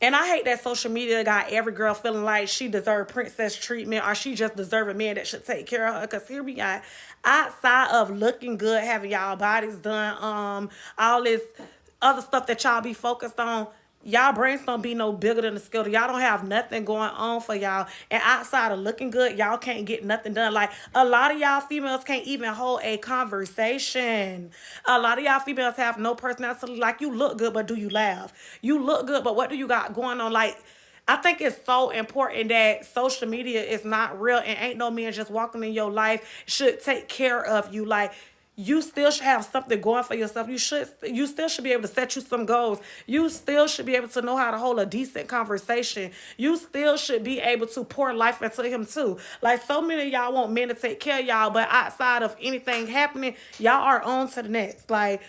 And I hate that social media got every girl feeling like she deserved princess treatment or she just deserve a man that should take care of her. Cause here we got, outside of looking good, having y'all bodies done, all this other stuff that y'all be focused on, y'all brains don't be no bigger than the scale. Y'all don't have nothing going on for y'all. And outside of looking good, y'all can't get nothing done. Like a lot of y'all females can't even hold a conversation. A lot of y'all females have no personality. Like you look good, but do you laugh? You look good, but what do you got going on? Like I think it's so important that social media is not real and ain't no man just walking in your life should take care of you. Like you still should have something going for yourself. You still should be able to set you some goals. You still should be able to know how to hold a decent conversation. You still should be able to pour life into him too. Like so many of y'all want men to take care of y'all, but outside of anything happening, y'all are on to the next. Like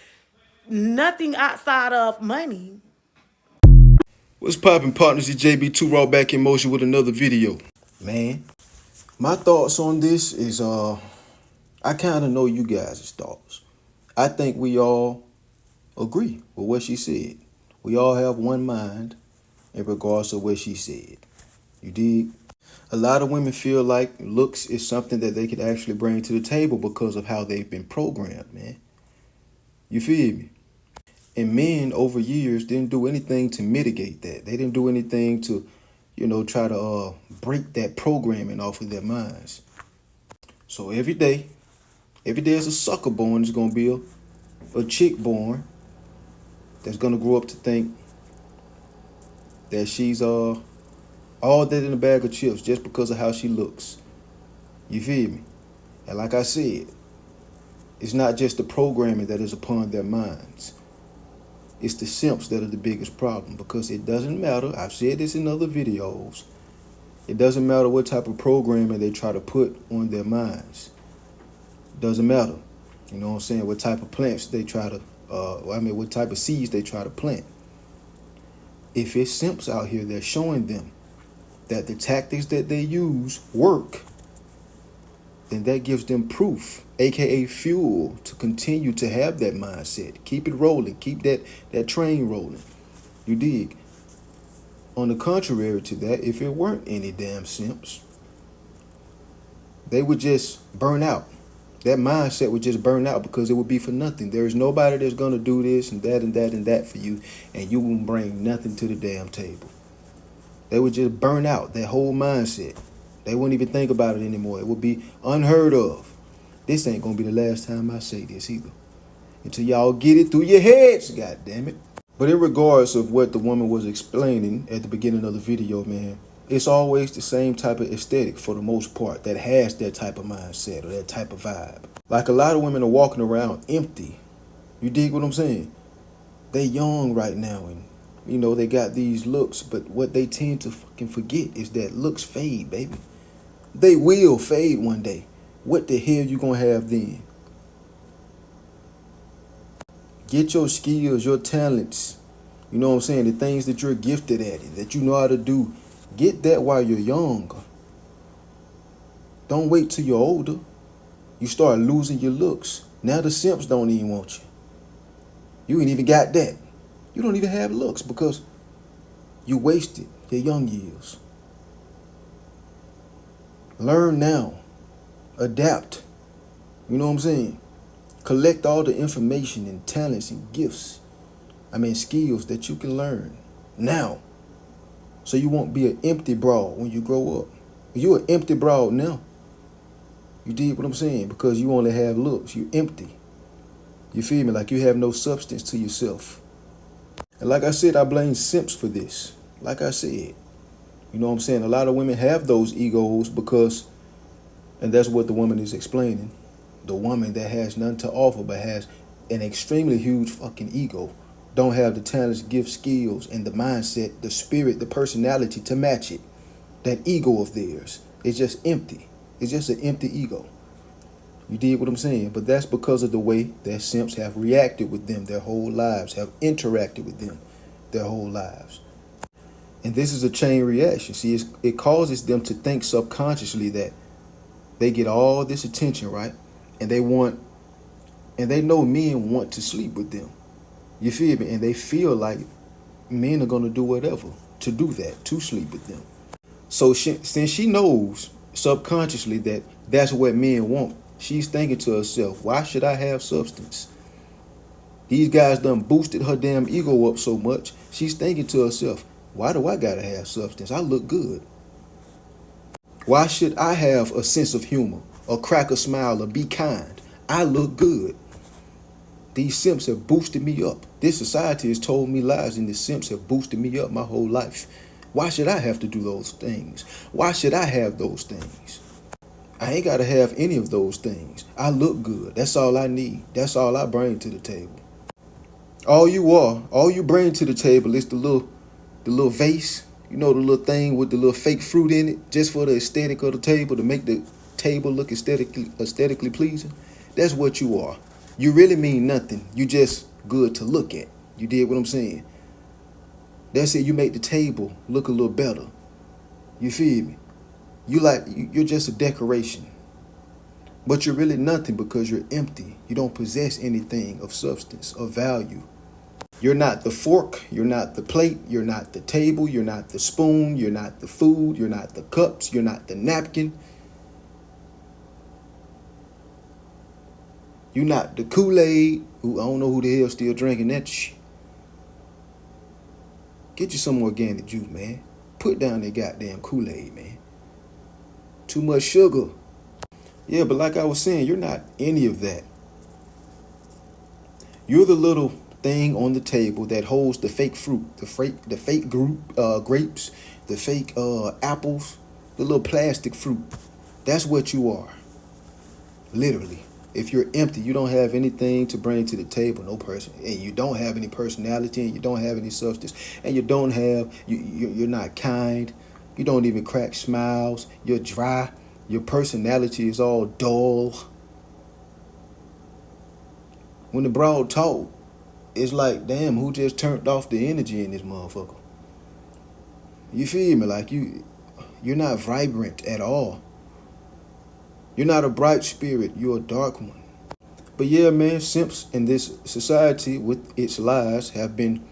nothing outside of money. What's poppin', partners? It's JB2 Raw back in motion with another video. Man, my thoughts on this is I kind of know you guys' thoughts. I think we all agree with what she said. We all have one mind in regards to what she said. You dig? A lot of women feel like looks is something that they could actually bring to the table because of how they've been programmed, man. You feel me? And men over years didn't do anything to mitigate that. They didn't do anything to, try to break that programming off of their minds. So every day is a sucker born, there's gonna be a chick born that's gonna grow up to think that she's all that in a bag of chips just because of how she looks. You feel me? And like I said, it's not just the programming that is upon their minds. It's the simps that are the biggest problem, because it doesn't matter. I've said this in other videos. It doesn't matter what type of programming they try to put on their minds. It doesn't matter. You know what I'm saying? What type of plants they try to, what type of seeds they try to plant. If it's simps out here that's showing them that the tactics that they use work, then that gives them proof, aka fuel, to continue to have that mindset. Keep it rolling. Keep that train rolling. You dig? On the contrary to that, if it weren't any damn simps, they would just burn out. That mindset would just burn out because it would be for nothing. There is nobody that's going to do this and that and that and that for you, and you won't bring nothing to the damn table. They would just burn out, that whole mindset. They wouldn't even think about it anymore. It would be unheard of. This ain't going to be the last time I say this either. Until y'all get it through your heads, god damn it. But in regards of what the woman was explaining at the beginning of the video, man, it's always the same type of aesthetic for the most part that has that type of mindset or that type of vibe. Like a lot of women are walking around empty. You dig what I'm saying? They young right now and they got these looks, but what they tend to fucking forget is that looks fade, baby. They will fade one day. What the hell you gonna have then? Get your skills, your talents, you know what I'm saying, the things that you're gifted at, that you know how to do. Get that while you're young. Don't wait till you're older. You start losing your looks. Now the simps don't even want you. You ain't even got that. You don't even have looks because you wasted your young years. Learn now. Adapt. You know what I'm saying? Collect all the information and talents and gifts. Skills that you can learn now. So you won't be an empty broad when you grow up. You're an empty broad now. You dig what I'm saying? Because you only have looks. You're empty. You feel me? Like you have no substance to yourself. And like I said, I blame simps for this. Like I said, you know what I'm saying? A lot of women have those egos because, and that's what the woman is explaining. The woman that has nothing to offer but has an extremely huge fucking ego. Don't have the talents, gifts, skills, and the mindset, the spirit, the personality to match it. That ego of theirs is just empty. It's just an empty ego. You dig what I'm saying? But that's because of the way that simps have reacted with them their whole lives, have interacted with them their whole lives. And this is a chain reaction. See, it causes them to think subconsciously that they get all this attention, right? And they know men want to sleep with them. You feel me? And they feel like men are going to do whatever to do that, to sleep with them. So since she knows subconsciously that that's what men want, she's thinking to herself, why should I have substance? These guys done boosted her damn ego up so much. She's thinking to herself, why do I gotta have substance? I look good. Why should I have a sense of humor, or crack a smile, or be kind? I look good. These simps have boosted me up. This society has told me lies, and the simps have boosted me up my whole life. Why should I have to do those things? Why should I have those things? I ain't got to have any of those things. I look good. That's all I need. That's all I bring to the table. All you bring to the table is the little vase, you know, the little thing with the little fake fruit in it, just for the aesthetic of the table, to make the table look aesthetically pleasing. That's what you are. You really mean nothing. You just good to look at. You did what I'm saying? That's it. You make the table look a little better. You feel me? You're just a decoration. But you're really nothing because you're empty. You don't possess anything of substance, of value. You're not the fork, you're not the plate, you're not the table, you're not the spoon, you're not the food, you're not the cups, you're not the napkin. You're not the Kool-Aid. I don't know who the hell still drinking that shit. Get you some organic juice, man. Put down that goddamn Kool-Aid, man. Too much sugar. Yeah, but like I was saying, you're not any of that. You're the little thing on the table that holds the fake fruit, the fake grapes, the fake apples, the little plastic fruit. That's what you are. Literally. If you're empty, you don't have anything to bring to the table, no person, and you don't have any personality, and you don't have any substance, and you're not kind, you don't even crack smiles, you're dry, your personality is all dull. When the broad talk, it's like, damn, who just turned off the energy in this motherfucker? You feel me? Like you're not vibrant at all. You're not a bright spirit, you're a dark one. But yeah, man, simps in this society with its lies have been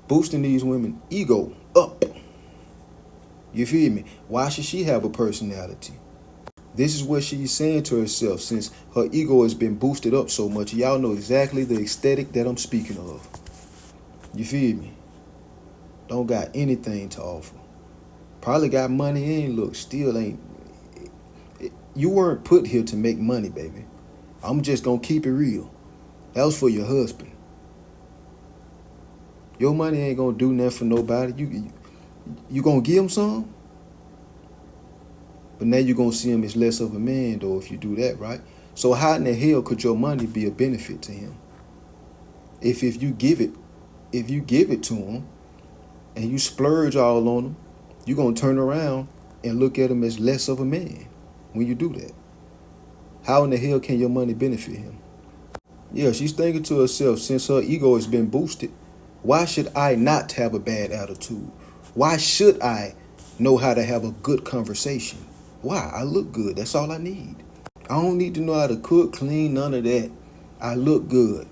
boosting these women ego up. You feel me? Why should she have a personality? This is what she's saying to herself since her ego has been boosted up so much. Y'all know exactly the aesthetic that I'm speaking of. You feel me? Don't got anything to offer. Probably got money and look, still ain't. You weren't put here to make money, baby. I'm just gonna keep it real. That was for your husband. Your money ain't gonna do nothing for nobody. You gonna give him some? But now you're gonna see him as less of a man, though, if you do that, right? So how in the hell could your money be a benefit to him? If you give it to him and you splurge all on him, you're gonna turn around and look at him as less of a man when you do that. How in the hell can your money benefit him? Yeah, she's thinking to herself, since her ego has been boosted, why should I not have a bad attitude? Why should I know how to have a good conversation? Why? I look good. That's all I need. I don't need to know how to cook, clean, none of that. I look good.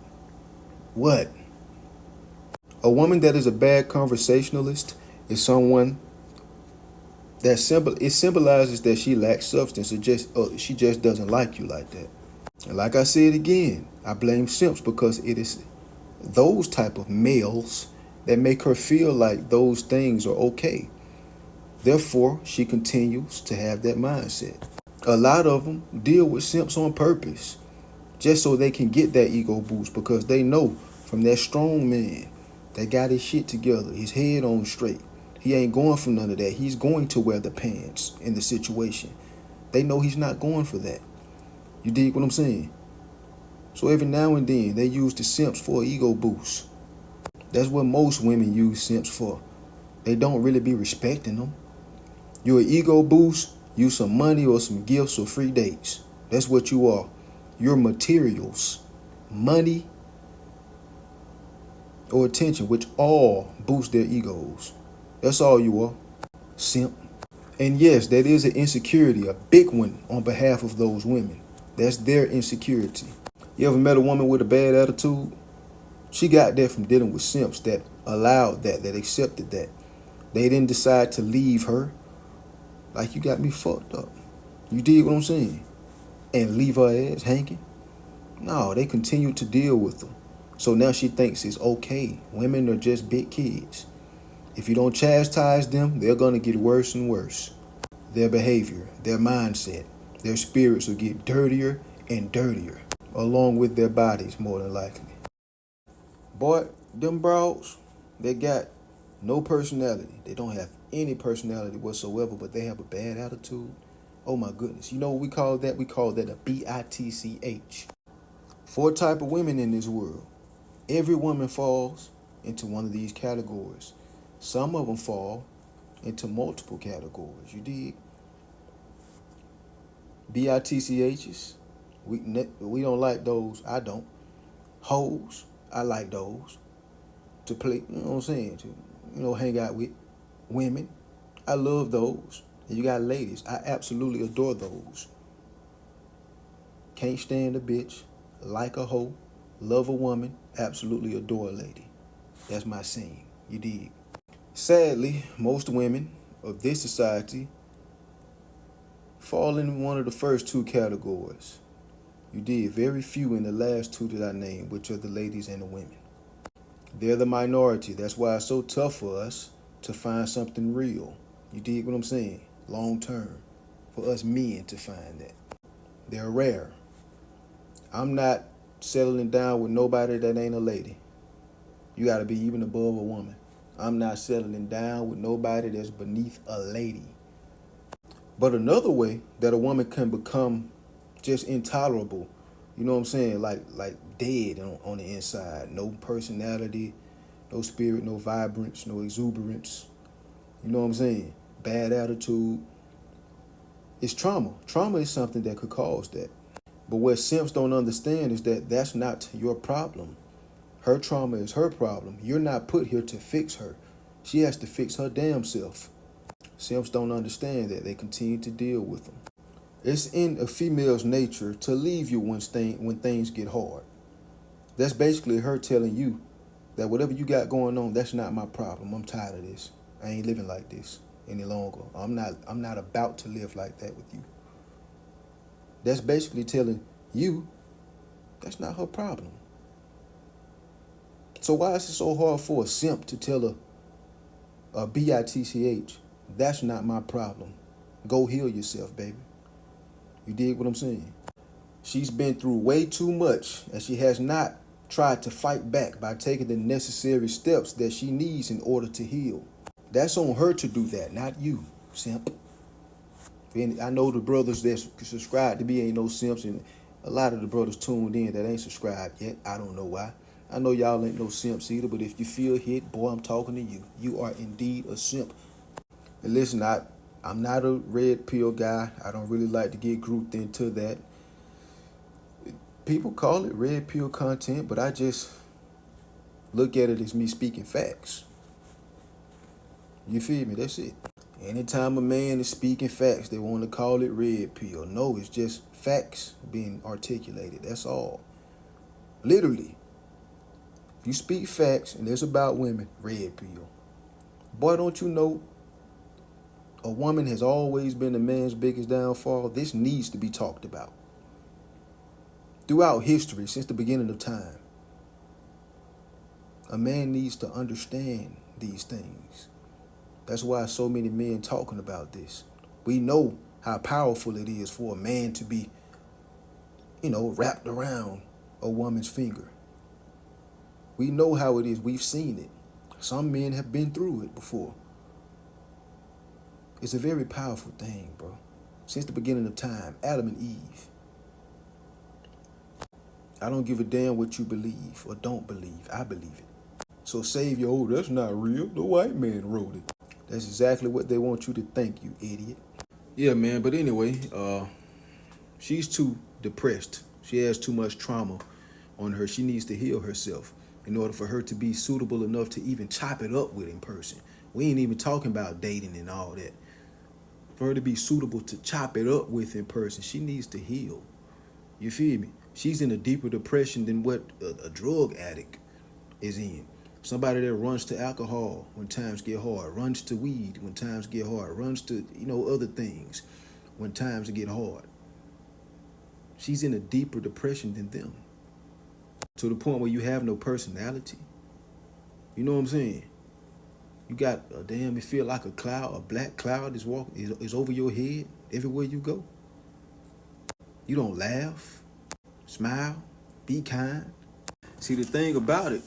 What? A woman that is a bad conversationalist is someone that symbolizes that she lacks substance, or she just doesn't like you like that. And like I said again, I blame simps because it is those type of males that make her feel like those things are okay. Therefore, she continues to have that mindset. A lot of them deal with simps on purpose, just so they can get that ego boost, because they know from that strong man that got his shit together, his head on straight. He ain't going for none of that. He's going to wear the pants in the situation. They know he's not going for that. You dig what I'm saying? So every now and then, they use the simps for an ego boost. That's what most women use simps for. They don't really be respecting them. You're an ego boost, you some money or some gifts or free dates. That's what you are. You're materials, money, or attention, which all boost their egos. That's all you are. Simp. And yes, that is an insecurity, a big one on behalf of those women. That's their insecurity. You ever met a woman with a bad attitude? She got that from dealing with simps that allowed that accepted that. They didn't decide to leave her. Like, you got me fucked up. You dig what I'm saying? And leave her ass hanging? No, they continued to deal with her. So now she thinks it's okay. Women are just big kids. If you don't chastise them, they're going to get worse and worse. Their behavior, their mindset, their spirits will get dirtier and dirtier, along with their bodies, more than likely. Boy, them broads, they got no personality. They don't have any personality whatsoever, but they have a bad attitude. Oh my goodness. You know what we call that? We call that a bitch. Four type of women in this world. Every woman falls into one of these categories. Some of them fall into multiple categories. You dig? Bitchs. We don't like those. I don't. Hoes. I like those. To play, you know what I'm saying? To, hang out with women. I love those. And you got ladies. I absolutely adore those. Can't stand a bitch. Like a hoe. Love a woman. Absolutely adore a lady. That's my scene. You dig? Sadly, most women of this society fall in one of the first two categories. You did. Very few in the last two that I named, which are the ladies and the women. They're the minority. That's why it's so tough for us to find something real. You dig what I'm saying? Long term. For us men to find that. They're rare. I'm not settling down with nobody that ain't a lady. You gotta be even above a woman. I'm not settling down with nobody that's beneath a lady. But another way that a woman can become just intolerable, you know what I'm saying? Like dead on the inside. No personality, no spirit, no vibrance, no exuberance. You know what I'm saying? Bad attitude. It's trauma. Trauma is something that could cause that. But what simps don't understand is that that's not your problem. Her trauma is her problem. You're not put here to fix her. She has to fix her damn self. Simps don't understand that. They continue to deal with them. It's in a female's nature to leave you when things get hard. That's basically her telling you that whatever you got going on, that's not my problem. I'm tired of this. I ain't living like this any longer. I'm not about to live like that with you. That's basically telling you that's not her problem. So why is it so hard for a simp to tell a bitch, that's not my problem. Go heal yourself, baby. You dig what I'm saying? She's been through way too much, and she has not tried to fight back by taking the necessary steps that she needs in order to heal. That's on her to do that, not you, simp. And I know the brothers that subscribe to me ain't no simps, and a lot of the brothers tuned in that ain't subscribed yet. I don't know why. I know y'all ain't no simps either, but if you feel hit, boy, I'm talking to you. You are indeed a simp. And listen, I'm not a red pill guy. I don't really like to get grouped into that. People call it red pill content, but I just look at it as me speaking facts. You feel me? That's it. Anytime a man is speaking facts, they want to call it red pill. No, it's just facts being articulated. That's all. Literally. If you speak facts and it's about women, red pill. Boy, don't you know a woman has always been a man's biggest downfall? This needs to be talked about. Throughout history, since the beginning of time, a man needs to understand these things. That's why so many men talking about this. We know how powerful it is for a man to be, wrapped around a woman's finger. We know how it is. We've seen it. Some men have been through it before. It's a very powerful thing, bro. Since the beginning of time, Adam and Eve. I don't give a damn what you believe or don't believe. I believe it. So Savior, that's not real. The white man wrote it. That's exactly what they want you to think, you idiot. Yeah, man. But anyway, she's too depressed. She has too much trauma on her. She needs to heal herself in order for her to be suitable enough to even chop it up with in person. We ain't even talking about dating and all that. For her to be suitable to chop it up with in person, she needs to heal. You feel me? She's in a deeper depression than what a drug addict is in. Somebody that runs to alcohol when times get hard, runs to weed when times get hard, runs to, other things when times get hard. She's in a deeper depression than them. To the point where you have no personality. You know what I'm saying? You got it feel like a cloud, a black cloud is over your head everywhere you go. You don't laugh, smile, be kind. See, the thing about it,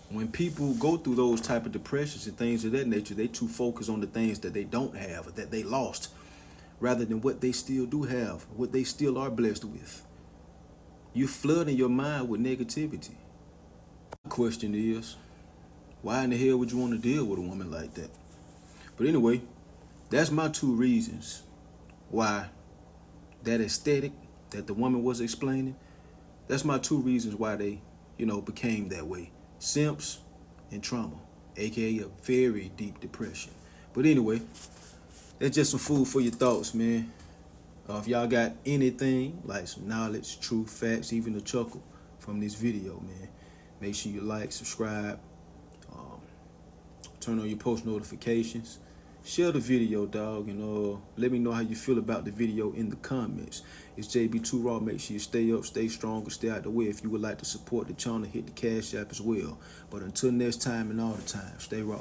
when people go through those type of depressions and things of that nature, they too focus on the things that they don't have or that they lost, rather than what they still do have, what they still are blessed with. You flooding your mind with negativity. The question is, why in the hell would you want to deal with a woman like that? But anyway, that's my 2 reasons why that aesthetic that the woman was explaining, that's my 2 reasons why they, became that way. Simps and trauma, aka a very deep depression. But anyway, that's just some food for your thoughts, man. If y'all got anything like some knowledge, truth, facts, even a chuckle from this video, man, make sure you like, subscribe, turn on your post notifications, share the video, dog, and let me know how you feel about the video in the comments. It's JB2 Raw. Make sure you stay up, stay strong, and stay out the way. If you would like to support the channel, hit the Cash App as well. But until next time and all the time, stay raw.